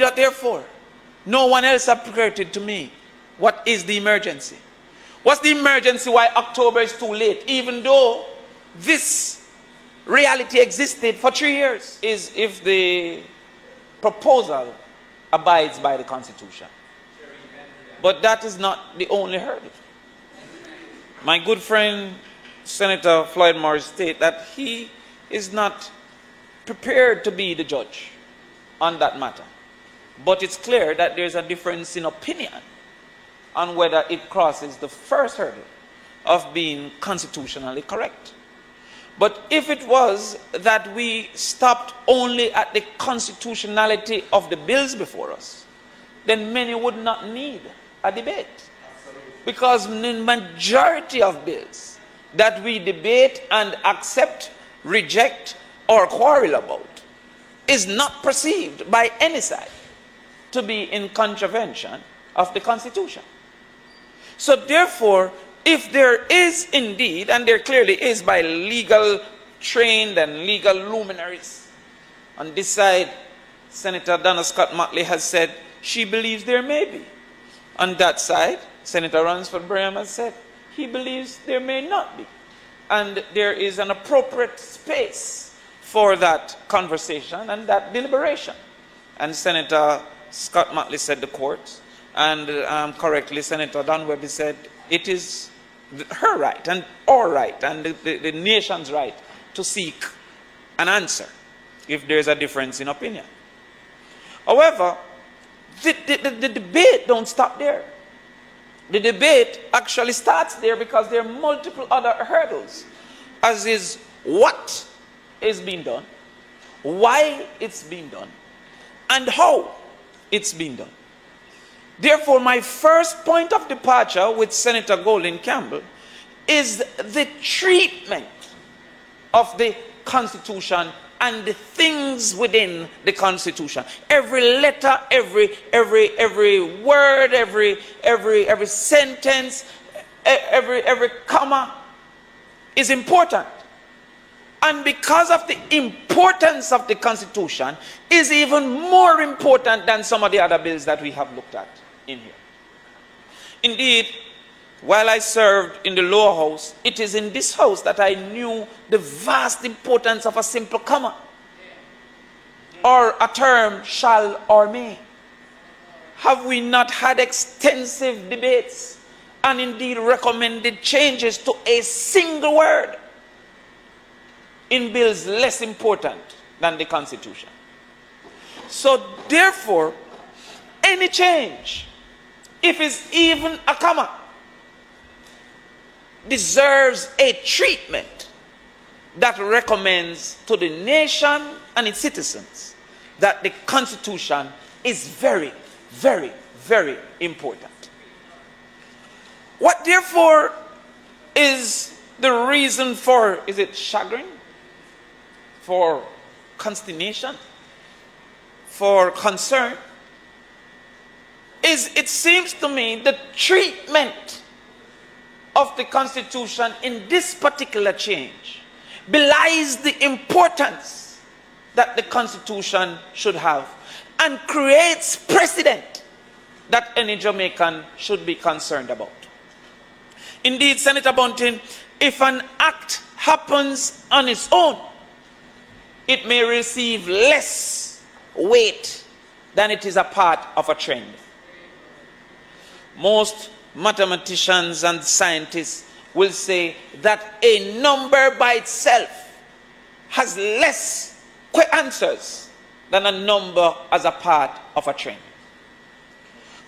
That therefore, no one else has predicted to me what is the emergency. What's the emergency why October is too late, even though this reality existed for 3 years, is if the proposal abides by the Constitution. But that is not the only hurdle. My good friend, Senator Floyd Morris, stated that he is not prepared to be the judge on that matter. But it's clear that there's a difference in opinion on whether it crosses the first hurdle of being constitutionally correct. But if it was that we stopped only at the constitutionality of the bills before us, then many would not need a debate. Because the majority of bills that we debate and accept, reject, or quarrel about is not perceived by any side to be in contravention of the Constitution. So therefore, if there is indeed, and there clearly is by legal trained and legal luminaries, on this side, Senator Donna Scott Motley has said she believes there may be. On that side, Senator Ransford Braham has said he believes there may not be. And there is an appropriate space for that conversation and that deliberation. And Senator Scott Motley said the courts, and correctly Senator Don Webby said it is her right and our right and the nation's right to seek an answer if there is a difference in opinion. However, the debate don't stop there. The debate actually starts there because there are multiple other hurdles, as is what is being done, why it's being done, and how it's being done. Therefore, my first point of departure with Senator Golding Campbell is the treatment of the Constitution and the things within the Constitution. Every letter, every word, every sentence, every comma is important. And because of the importance of the Constitution, is even more important than some of the other bills that we have looked at in here. Indeed, while I served in the lower house, it is in this house that I knew the vast importance of a simple comma, or a term shall or may. Have we not had extensive debates and indeed recommended changes to a single word in bills less important than the Constitution? So therefore, any change, if it's even a comma, deserves a treatment that recommends to the nation and its citizens that the Constitution is very, very, very important. What therefore is the reason for, is it chagrin, for consternation, for concern, is, it seems to me, the treatment of the Constitution in this particular change belies the importance that the Constitution should have and creates precedent that any Jamaican should be concerned about. Indeed, Senator Bunting, if an act happens on its own, it may receive less weight than it is a part of a trend. Most mathematicians and scientists will say that a number by itself has less answers than a number as a part of a trend.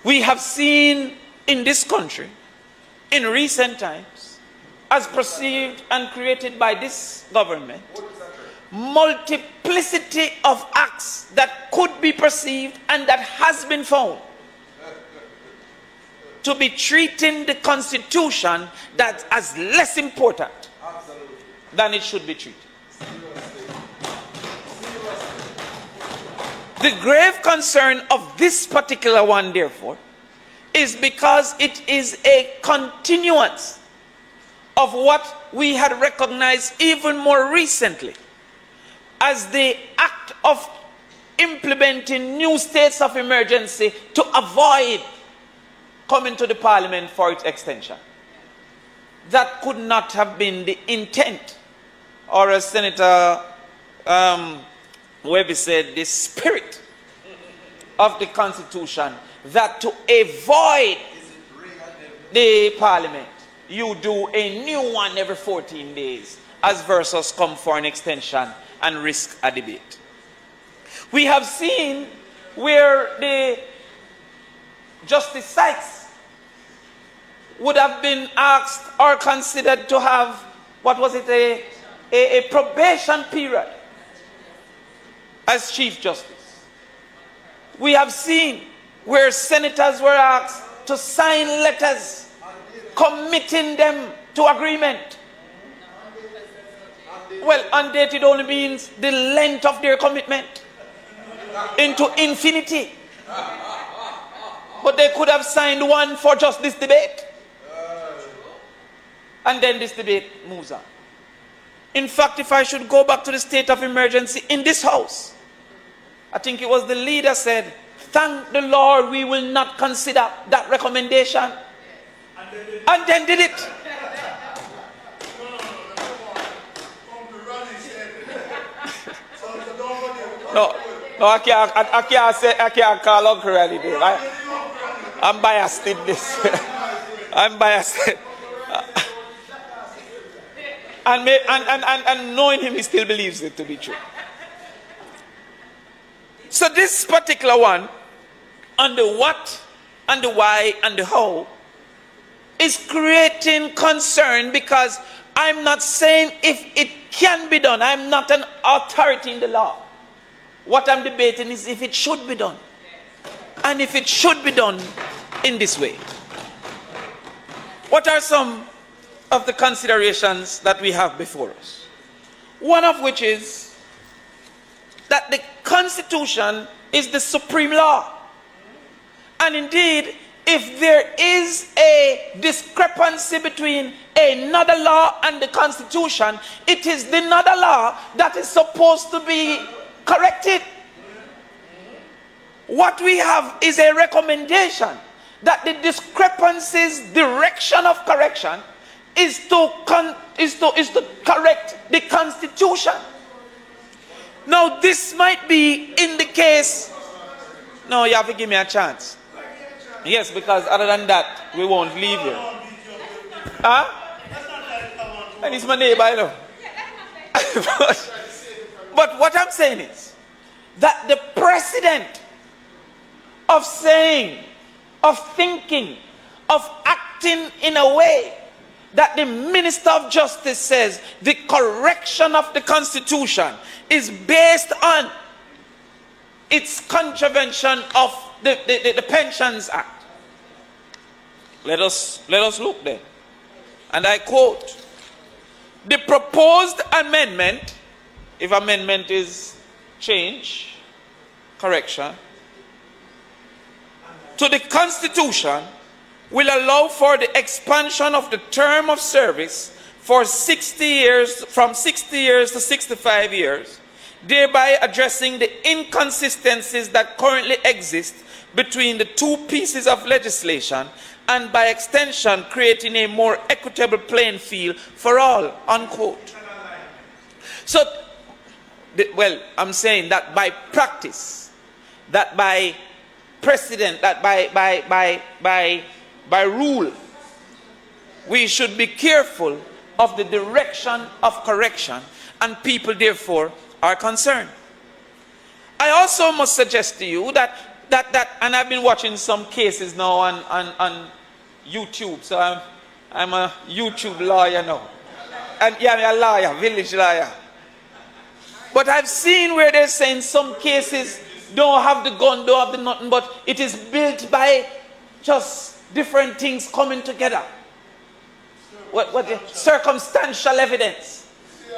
We have seen in this country, in recent times, as perceived and created by this government, multiplicity of acts that could be perceived and that has been found to be treating the Constitution that as less important than it should be treated. The grave concern of this particular one, therefore, is because it is a continuance of what we had recognized even more recently as the act of implementing new states of emergency to avoid coming to the parliament for its extension. That could not have been the intent, or as Senator Webby said, the spirit of the Constitution, that to avoid the parliament, you do a new one every 14 days, as versus come for an extension and risk a debate. We have seen where the Justice Sykes would have been asked or considered to have, what was it, a probation period as Chief Justice. We have seen where senators were asked to sign letters committing them to agreement. Well, undated only means the length of their commitment into infinity. But they could have signed one for just this debate. And then this debate moves on. In fact, if I should go back to the state of emergency in this house, I think it was the leader said, thank the Lord we will not consider that recommendation. And then did it. No, I can't call on reality. I'm biased in this. I'm biased. And knowing him, he still believes it to be true. So this particular one, on the what, and the why, and the how, is creating concern, because I'm not saying if it can be done. I'm not an authority in the law. What I'm debating is if it should be done. And if it should be done in this way. What are some of the considerations that we have before us? One of which is that the Constitution is the supreme law. And indeed, if there is a discrepancy between another law and the Constitution, it is the another law that is supposed to be corrected. What we have is a recommendation that the discrepancy's direction of correction is to correct the Constitution. Now, this might be in the case. No, you have to give me a chance. Yes, because other than that, we won't leave here. Huh? And he's my neighbor, I know. But what I'm saying is that the precedent of saying, of thinking, of acting in a way that the Minister of Justice says the correction of the Constitution is based on its contravention of the Pensions Act. Let us look there. And I quote, the proposed amendment, if amendment is change, correction, to the Constitution will allow for the expansion of the term of service for 60 years, from 60 years to 65 years, thereby addressing the inconsistencies that currently exist between the two pieces of legislation, and by extension creating a more equitable playing field for all, unquote. So, well, I'm saying that by practice, that by precedent, that by rule, we should be careful of the direction of correction, and people therefore are concerned. I also must suggest to you that and I've been watching some cases now on YouTube, so I'm a YouTube lawyer now. And yeah, I'm a lawyer, village lawyer. But I've seen where they're saying some cases don't have the gun, don't have the nothing, but it is built by just different things coming together. What the circumstantial evidence.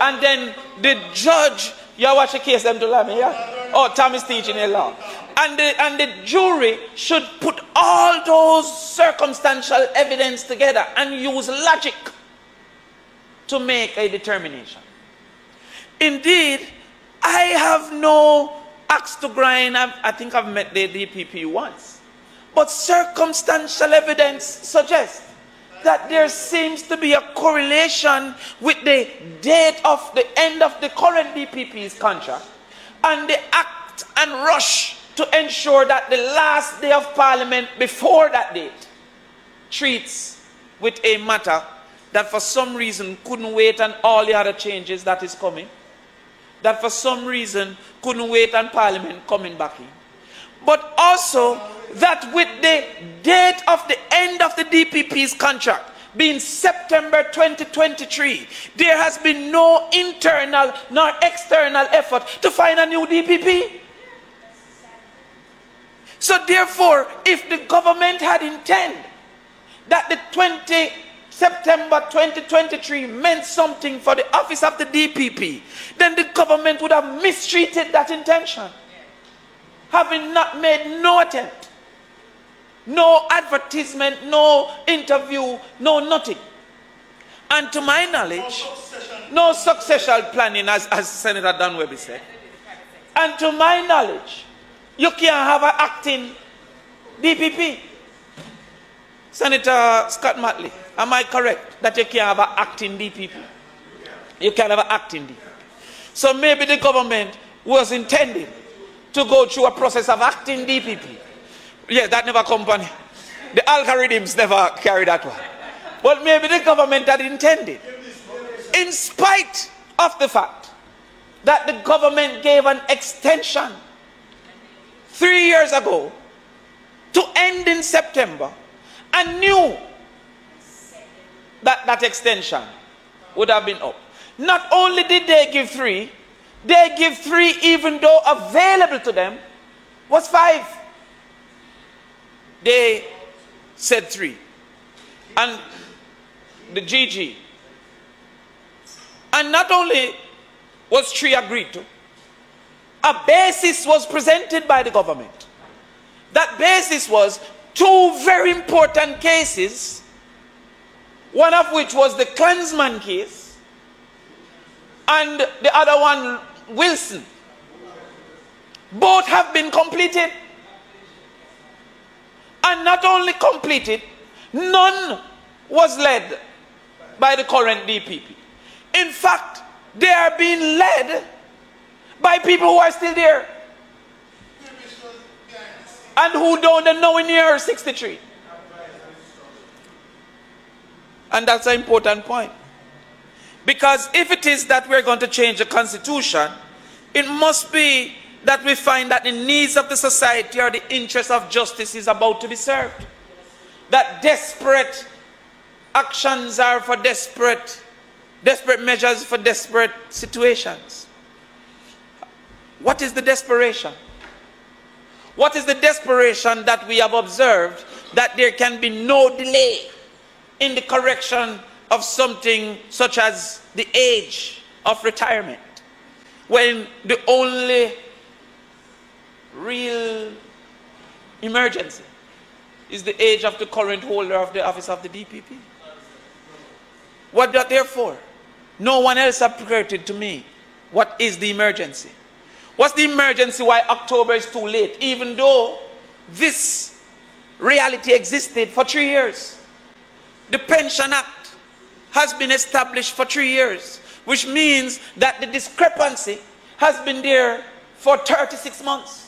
And then the judge, you watch a case them to me, yeah? Oh, Tom is teaching a law. And the jury should put all those circumstantial evidence together and use logic to make a determination. Indeed, I have no axe to grind, I think I've met the DPP once. But circumstantial evidence suggests that there seems to be a correlation with the date of the end of the current DPP's contract and the act and rush to ensure that the last day of Parliament before that date treats with a matter that for some reason couldn't wait on all the other changes that is coming, that for some reason couldn't wait on Parliament coming back in. But also that with the date of the end of the DPP's contract being September 2023, there has been no internal nor external effort to find a new DPP. So therefore, if the government had intended that the September 2023 meant something for the office of the DPP, then the government would have mistreated that intention, having not made no attempt, no advertisement, no interview, no nothing. And to my knowledge, no succession planning, as Senator Dunwebby said. And to my knowledge, you can't have an acting DPP. Senator Scott Matley, am I correct that you can't have an acting DPP? You can't have an acting DPP. So maybe the government was intending to go through a process of acting DPP. Yeah, that never company. The algorithms never carry that one. But maybe the government had intended, in spite of the fact that the government gave an extension 3 years ago to end in September, and knew that that extension would have been up. Not only did they give 3, they give 3 even though available to them was 5. They said 3. And the GG. And not only was 3 agreed to, a basis was presented by the government. That basis was 2 very important cases, one of which was the Klansman case, and the other one, Wilson. Both have been completed. And not only completed, none was led by the current DPP. In fact, they are being led by people who are still there and who don't know in year 63. And that's an important point. Because if it is that we're going to change the constitution, it must be that we find that the needs of the society or the interest of justice is about to be served. That desperate actions are for desperate measures for desperate situations. What is the desperation? What is the desperation that we have observed that there can be no delay in the correction of something such as the age of retirement, when the only real emergency is the age of the current holder of the office of the DPP? What that therefore? No one else articulated to me what is the emergency. What's the emergency why October is too late, even though this reality existed for 3 years? The Pension Act has been established for 3 years, which means that the discrepancy has been there for 36 months.